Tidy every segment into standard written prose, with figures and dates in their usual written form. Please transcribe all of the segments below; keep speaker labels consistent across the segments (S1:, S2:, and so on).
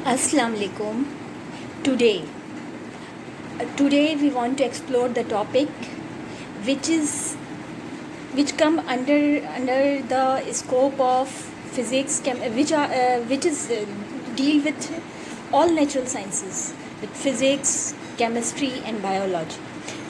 S1: Assalamu alaikum. Today we want to explore the topic which come under the scope of physics, which is deal with all natural sciences, with physics, chemistry and biology.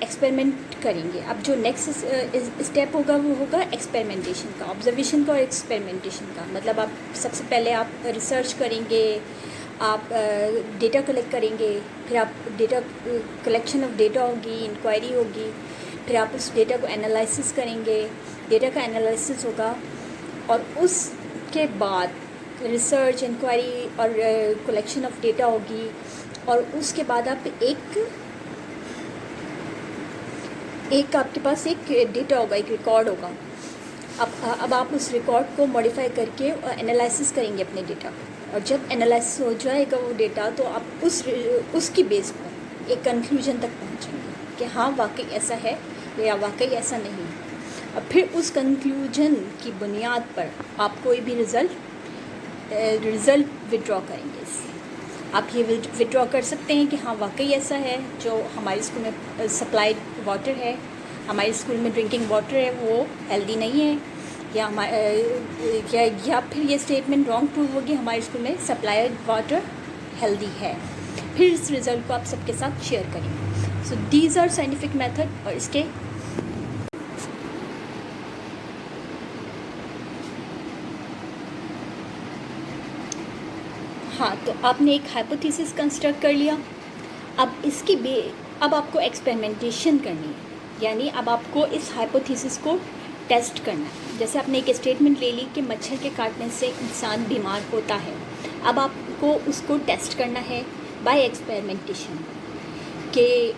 S1: Experiment کریں گے. اب جو next step ہوگا وہ ہوگا experimentation کا, observation کا اور ایکسپیریمنٹیشن کا. مطلب آپ سب سے پہلے آپ ریسرچ کریں گے, آپ ڈیٹا کلیکٹ کریں گے, پھر آپ ڈیٹا کلیکشن آف ڈیٹا ہوگی, انکوائری ہوگی, پھر آپ اس ڈیٹا کو انالائسس کریں گے, ڈیٹا کا انالائسس ہوگا, اور اس کے بعد ریسرچ, انکوائری اور کلیکشن آف ڈیٹا ہوگی, اور اس کے بعد آپ ایک آپ کے پاس ایک ڈیٹا ہوگا, ایک ریکارڈ ہوگا. اب آپ اس ریکارڈ کو موڈیفائی کر کے انالائسس کریں گے اپنے ڈیٹا کو, اور جب انالائسس ہو جائے گا وہ ڈیٹا تو آپ اس کی بیس پر ایک کنکلوژن تک پہنچیں گے کہ ہاں واقعی ایسا ہے یا واقعی ایسا نہیں ہے. اور پھر اس کنکلوژن کی بنیاد پر آپ کوئی بھی رزلٹ وڈرا کریں گے. اس سے آپ یہ وڈرا کر سکتے ہیں کہ ہاں واقعی ایسا ہے, جو ہمارے اسکول میں سپلائڈ واٹر ہے, ہمارے اسکول میں ڈرنکنگ واٹر ہے وہ ہیلدی نہیں ہے, یا پھر یہ اسٹیٹمنٹ رانگ پروو ہوگی, ہمارے اسکول میں سپلائڈ واٹر ہیلدی ہے. پھر اس رزلٹ کو آپ سب کے ساتھ شیئر کریں گے. So these are scientific method. اور اس کے ہاں, تو آپ نے ایک ہائپوتھیسس کنسٹرکٹ کر لیا. اب آپ کو ایکسپیریمنٹیشن کرنی ہے, یعنی اب آپ کو اس ہائپوتھیسس کو ٹیسٹ کرنا ہے. جیسے آپ نے ایک اسٹیٹمنٹ لے لی کہ مچھر کے کاٹنے سے انسان بیمار ہوتا ہے. اب آپ کو اس کو ٹیسٹ کرنا ہے بائی ایکسپیریمنٹیشن کہ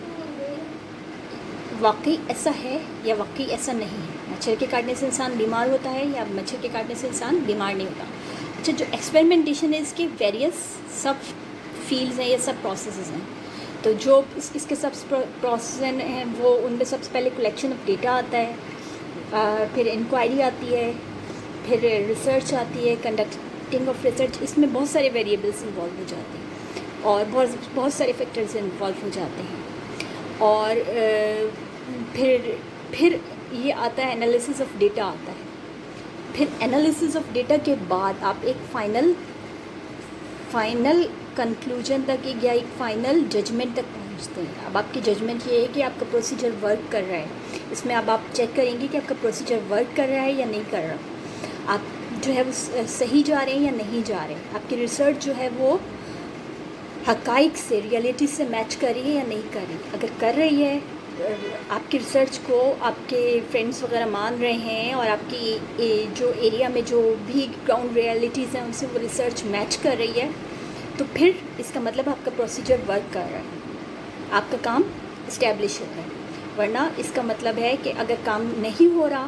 S1: واقعی ایسا ہے یا واقعی ایسا نہیں ہے. مچھر کے کاٹنے سے انسان بیمار ہوتا ہے یا مچھر کے کاٹنے سے انسان بیمار نہیں ہوتا. اچھا, جو ایکسپیریمنٹیشن ہے اس کے ویریس سب فیلڈز ہیں یا سب پروسیسز ہیں. تو جو اس کے سب پروسیس ہیں وہ ان میں سب سے پہلے کلیکشن آف ڈیٹا آتا ہے, پھر انکوائری آتی ہے, پھر ریسرچ آتی ہے, کنڈکٹنگ آف ریسرچ. اس میں بہت سارے ویریبلس انوالو ہو جاتے ہیں اور بہت سارے فیکٹرز انوالو ہو جاتے ہیں. اور پھر یہ آتا ہے انالیسس آف ڈیٹا آتا ہے. پھر انالیسس آف ڈیٹا کے بعد آپ ایک فائنل کنکلوژن تک یا ایک فائنل ججمنٹ تک پہنچتے ہیں. اب آپ کی ججمنٹ یہ ہے کہ آپ کا پروسیجر ورک کر رہا ہے. اس میں اب آپ چیک کریں گے کہ آپ کا پروسیجر ورک کر رہا ہے یا نہیں کر رہا, آپ جو ہے وہ صحیح جا رہے ہیں یا نہیں جا رہے ہیں, آپ کی ریسرچ جو ہے وہ حقائق سے, ریئلٹی سے میچ کر رہی ہے یا نہیں کر رہی. اگر کر رہی ہے, آپ کی ریسرچ کو آپ کے فرینڈس وغیرہ مان رہے ہیں اور آپ کی جو ایریا میں جو بھی گراؤنڈ ریئلٹیز ہیں ان سے وہ ریسرچ میچ کر رہی ہے, تو پھر اس کا مطلب آپ کا پروسیجر ورک کر رہا ہے, آپ کا کام اسٹیبلش ہو رہا ہے. ورنہ اس کا مطلب ہے کہ اگر کام نہیں ہو رہا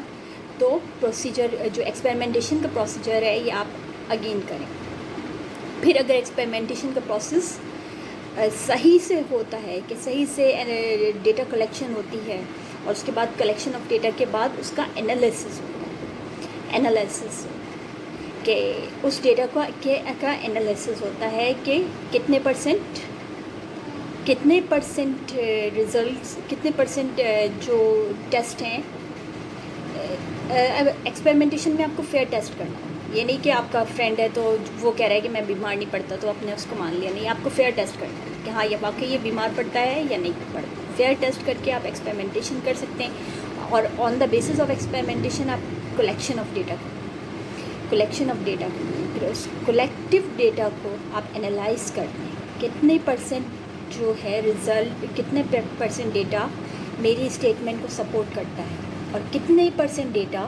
S1: تو پروسیجر جو ایکسپیریمنٹیشن کا پروسیجر ہے یہ آپ اگین کریں. پھر اگر ایکسپیریمنٹیشن کا پروسیس صحیح سے ہوتا ہے کہ صحیح سے ڈیٹا کلیکشن ہوتی ہے اور اس کے بعد کلیکشن آف ڈیٹا کے بعد اس کا انالیسس ہوتا ہے, انالیسس کہ اس ڈیٹا کا انالیسس ہوتا ہے کہ کتنے پرسنٹ ریزلٹس, کتنے پرسنٹ جو ٹیسٹ ہیں. ایکسپیریمنٹیشن میں آپ کو فیئر ٹیسٹ کرنا ہے. یہ نہیں کہ آپ کا فرینڈ ہے تو وہ کہہ رہا ہے کہ میں بیمار نہیں پڑتا تو آپ نے اس کو مان لیا. نہیں, آپ کو فیئر ٹیسٹ کرنا ہے کہ ہاں یہ واقعی یہ بیمار پڑتا ہے یا نہیں پڑتا. فیئر ٹیسٹ کر کے آپ ایکسپیریمنٹیشن کر سکتے ہیں, اور آن دا بیسس آف ایکسپیریمنٹیشن آپ کلیکشن آف ڈیٹا پھر اس کلیکٹیو ڈیٹا کو آپ انالائز کرتے ہیں. کتنے پرسنٹ جو ہے رزلٹ, کتنے پرسنٹ ڈیٹا میری اسٹیٹمنٹ کو سپورٹ کرتا ہے اور کتنے پرسنٹ ڈیٹا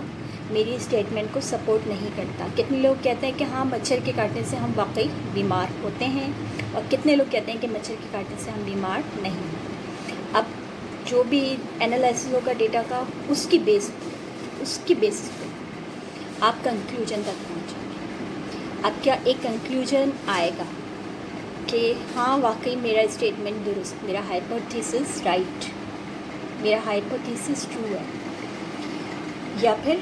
S1: میری اسٹیٹمنٹ کو سپورٹ نہیں کرتا. کتنے لوگ کہتے ہیں کہ ہاں مچھر کے کاٹنے سے ہم واقعی بیمار ہوتے ہیں, اور کتنے لوگ کہتے ہیں کہ مچھر کے کاٹنے سے ہم بیمار نہیں ہوتے. اب جو بھی انالائسس ہوگا ڈیٹا کا, اس کی بیسس پہ آپ کنکلوژن تک پہنچیں گے. اب کیا ایک کنکلوژن آئے گا کہ ہاں واقعی میرا اسٹیٹمنٹ درست, میرا ہائپوتھیسس رائٹ, میرا ہائپوتھیسس ٹرو ہے, یا پھر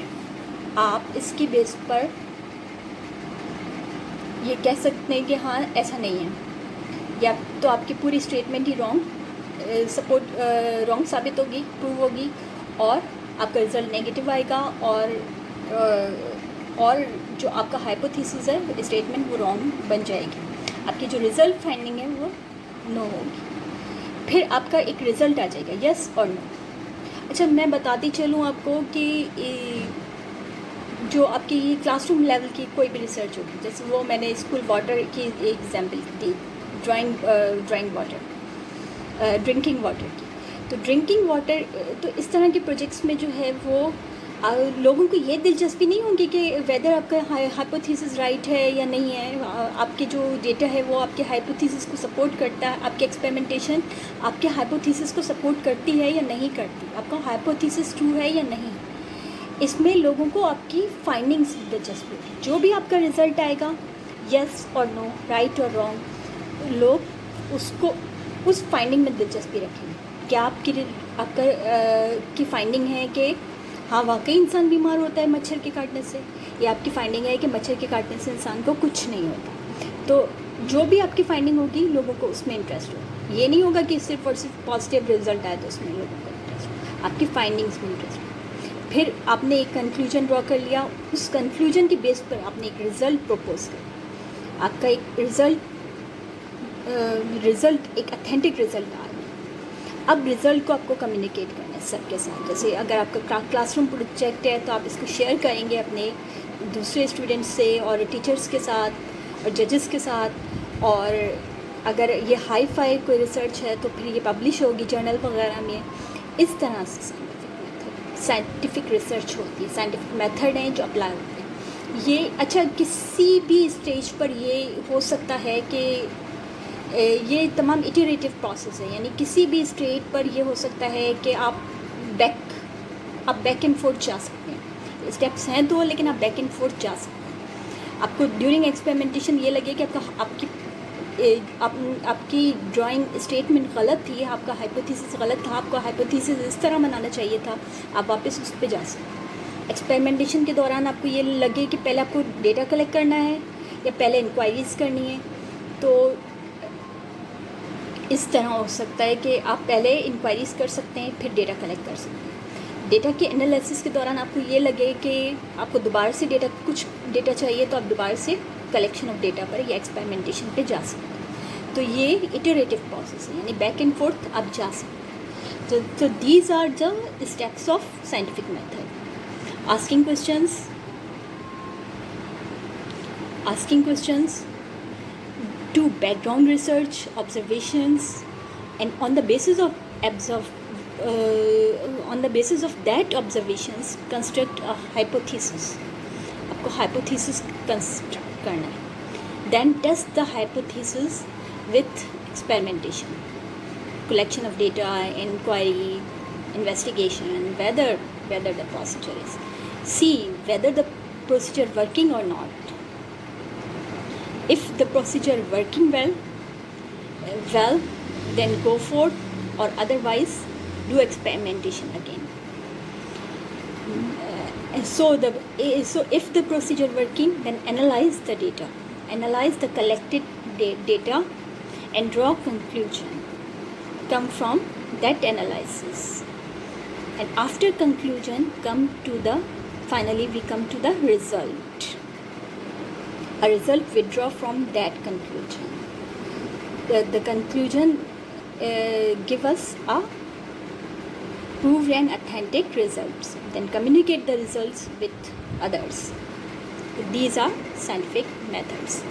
S1: آپ اس کی بیس پر یہ کہہ سکتے ہیں کہ ہاں ایسا نہیں ہے, یا تو آپ کی پوری اسٹیٹمنٹ ہی رانگ ثابت ہوگی, پروو ہوگی, اور آپ کا رزلٹ نیگیٹو آئے گا, اور جو آپ کا ہائپوتھیسس ہے اسٹیٹمنٹ وہ رانگ بن جائے گی. آپ کی جو رزلٹ فائنڈنگ ہے وہ نو ہوگی. پھر آپ کا ایک رزلٹ آ جائے گا، یس اور نو. اچھا میں بتاتی چلوں آپ کو کہ جو آپ کی کلاس روم لیول کی کوئی بھی ریسرچ ہوگی، جیسے وہ میں نے اسکول واٹر کی ایگزامپل دی، ڈرائنگ واٹر، ڈرنکنگ واٹر کی. تو ڈرنکنگ واٹر، تو اس طرح کے پروجیکٹس میں جو ہے وہ لوگوں کو یہ دلچسپی نہیں ہوگی کہ ویدر آپ کا ہائپوتھیسس رائٹ ہے یا نہیں ہے. آپ کے جو ڈیٹا ہے وہ آپ کے ہائپوتھیسس کو سپورٹ کرتا ہے، آپ کی ایکسپیریمنٹیشن آپ کے ہائپوتھیسس کو سپورٹ کرتی ہے یا نہیں کرتی، آپ کا ہائپوتھیسس ٹرو ہے یا نہیں. اس میں لوگوں کو آپ کی فائنڈنگس دلچسپی ہوگی. جو بھی آپ کا رزلٹ آئے گا، یس اور نو، رائٹ اور رانگ، لوگ اس کو اس فائنڈنگ میں دلچسپی رکھیں گے. کیا آپ کی فائنڈنگ ہے کہ ہاں واقعی انسان بیمار ہوتا ہے مچھر کے کاٹنے سے، یا آپ کی فائنڈنگ ہے کہ مچھر کے کاٹنے سے انسان کو کچھ نہیں ہوتا. تو جو بھی آپ کی فائنڈنگ ہوگی لوگوں کو اس میں انٹرسٹ ہوگا. یہ نہیں ہوگا کہ صرف اور صرف پازیٹیو رزلٹ آئے تو اس میں لوگوں کو انٹرسٹ ہوگا، آپ کی فائنڈنگس میں انٹرسٹ ہوگا. پھر آپ نے ایک کنکلوژن ڈرا کر لیا، اس کنکلوژن کی بیس پر آپ نے ایک رزلٹ پروپوز کیا. آپ کا ایک رزلٹ ایک اتھینٹک رزلٹ آ رہا ہے. اب رزلٹ کو آپ کو کمیونیکیٹ کرنا ہے سب کے ساتھ. جیسے اگر آپ کا کلاس روم پروجیکٹ ہے تو آپ اس کو شیئر کریں گے اپنے دوسرے اسٹوڈنٹس سے اور ٹیچرس کے ساتھ اور ججز کے ساتھ. اور اگر یہ ہائی فائی کوئی ریسرچ ہے تو پھر یہ پبلش ہوگی جرنل وغیرہ میں. اس طرح سے سائنٹیفک ریسرچ ہوتی ہے، سائنٹیفک میتھڈ ہیں جو اپلائی ہوتے ہیں. یہ اچھا کسی بھی اسٹیج پر یہ ہو سکتا ہے کہ یہ تمام ایٹریٹو پروسیس ہے، یعنی کسی بھی اسٹیج پر یہ ہو سکتا ہے کہ آپ بیک اینڈ فورتھ جا سکتے ہیں. اسٹیپس ہیں تو لیکن آپ بیک اینڈ فورتھ جا سکتے ہیں. آپ کو ڈیورنگ ایکسپیریمنٹیشن یہ لگے کہ آپ کی ڈرائنگ اسٹیٹمنٹ غلط تھی، آپ کا ہائپوتھیسس غلط تھا، آپ کو ہائپوتھیسس اس طرح بنانا چاہیے تھا، آپ واپس اس پہ جا سکتے ہیں. ایکسپیریمنٹیشن کے دوران آپ کو یہ لگے کہ پہلے آپ کو ڈیٹا کلیکٹ کرنا ہے یا پہلے انکوائریز کرنی ہے، تو اس طرح ہو سکتا ہے کہ آپ پہلے انکوائریز کر سکتے ہیں پھر ڈیٹا کلیکٹ کر سکتے ہیں. ڈیٹا کے انالیسس کے دوران آپ کو یہ لگے کہ آپ کو دوبارہ سے کچھ ڈیٹا چاہیے تو آپ دوبارہ سے کلیکشن آف ڈیٹا پر یا ایکسپیریمنٹیشن پہ جا سکتے ہیں. تو یہ ایٹریٹو پروسیس ہے، یعنی بیک اینڈ فورتھ آپ جا سکتے ہیں. تو these are the steps of scientific method. asking questions, do background research, observations, and on the basis of that observations construct a hypothesis. آپ کو hypothesis construct کرنا ہے. Then test the hypothesis with experimentation, collection of data, inquiry, investigation, whether the procedure is, see whether the procedure working or not. If the procedure working well, then go forth, or otherwise do experimentation again. So if the procedure working, then analyze the data, analyze the collected data and draw conclusion come from that analysis. And after conclusion finally we come to the result. A result we draw from that conclusion. The conclusion give us a proved and authentic results. Then communicate the results with others. These are scientific methods.